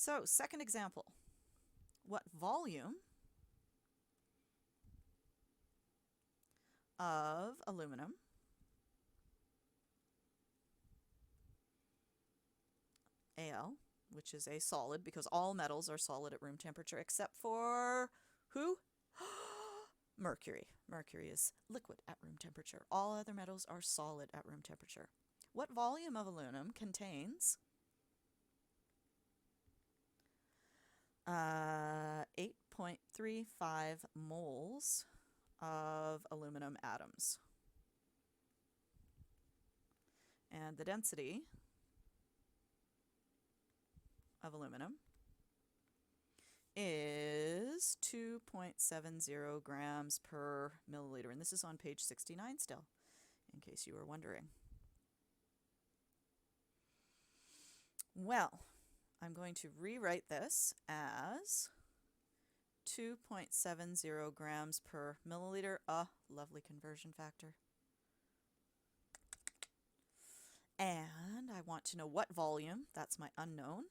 So, second example. What volume of aluminum Al, which is a solid because all metals are solid at room temperature except for who? Mercury. Mercury is liquid at room temperature. All other metals are solid at room temperature. What volume of aluminum contains 8.35 moles of aluminum atoms? And the density of aluminum is 2.70 grams per milliliter. And this is on page 69 still, in case you were wondering. Well, I'm going to rewrite this as 2.70 grams per milliliter. Lovely conversion factor. And I want to know what volume. That's my unknown.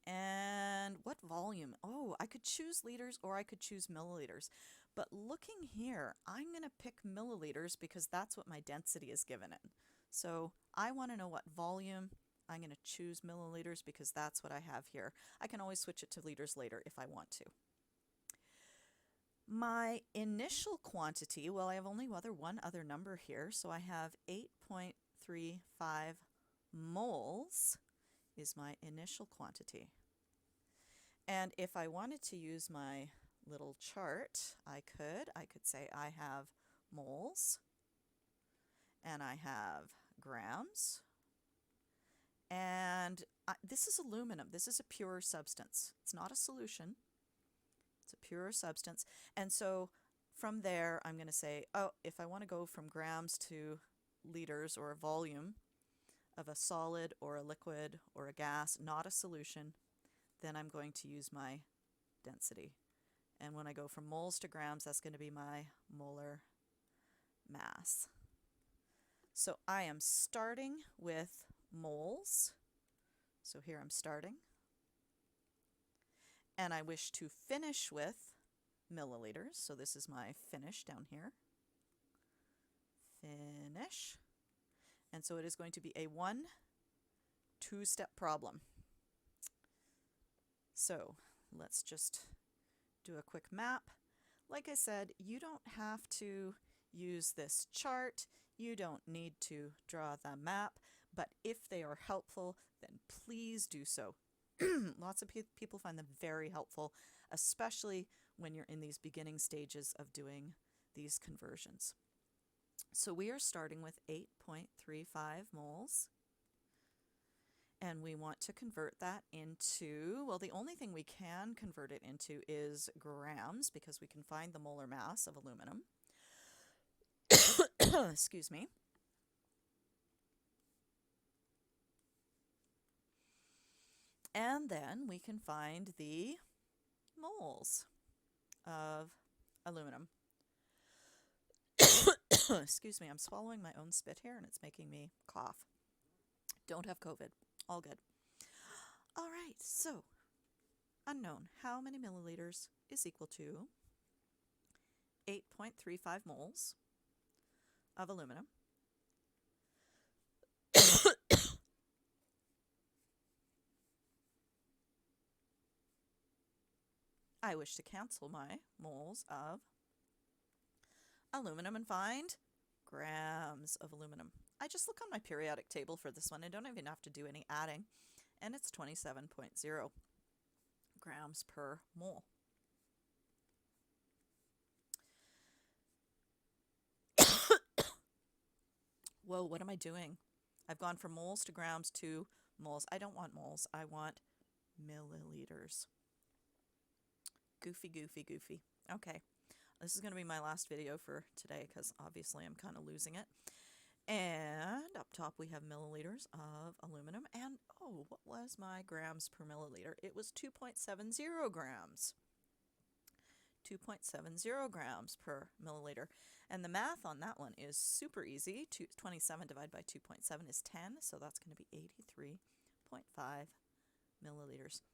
And what volume? Oh, I could choose liters or I could choose milliliters. But looking here, I'm going to pick milliliters because that's what my density is given in. So I want to know what volume. I'm going to choose milliliters because that's what I have here. I can always switch it to liters later if I want to. My initial quantity, well, I have only one other number here, so I have 8.35 moles is my initial quantity. And if I wanted to use my little chart, I could say I have moles, and I have grams, and this is aluminum. This is a pure substance. It's not a solution. It's a pure substance. And so from there, I'm going to say, oh, if I want to go from grams to liters or a volume of a solid or a liquid or a gas, not a solution, then I'm going to use my density. And when I go from moles to grams, that's going to be my molar mass. So I am starting with moles. So here I'm starting. And I wish to finish with milliliters. So this is my finish down here. Finish. And so it is going to be a two-step problem. So let's just do a quick map. Like I said, you don't have to use this chart. You don't need to draw the map. But if they are helpful, then please do so. Lots of people find them very helpful, especially when you're in these beginning stages of doing these conversions. So we are starting with 8.35 moles, and we want to convert that into, well, the only thing we can convert it into is grams, because we can find the molar mass of aluminum. Excuse me. And then we can find the moles of aluminum. Excuse me, I'm swallowing my own spit here and it's making me cough. Don't have COVID. All good. All right, so unknown. How many milliliters is equal to 8.35 moles of aluminum? I wish to cancel my moles of aluminum and find grams of aluminum. I just look on my periodic table for this one. I don't even have to do any adding. And it's 27.0 grams per mole. Whoa, what am I doing? I've gone from moles to grams to moles. I don't want moles. I want milliliters. Goofy, goofy, goofy. Okay. This is going to be my last video for today because obviously I'm kind of losing it. And up top we have milliliters of aluminum. And oh, what was my grams per milliliter? It was 2.70 grams. 2.70 grams per milliliter. And the math on that one is super easy. 27 divided by 2.7 is 10, so that's going to be 0.5 milliliters.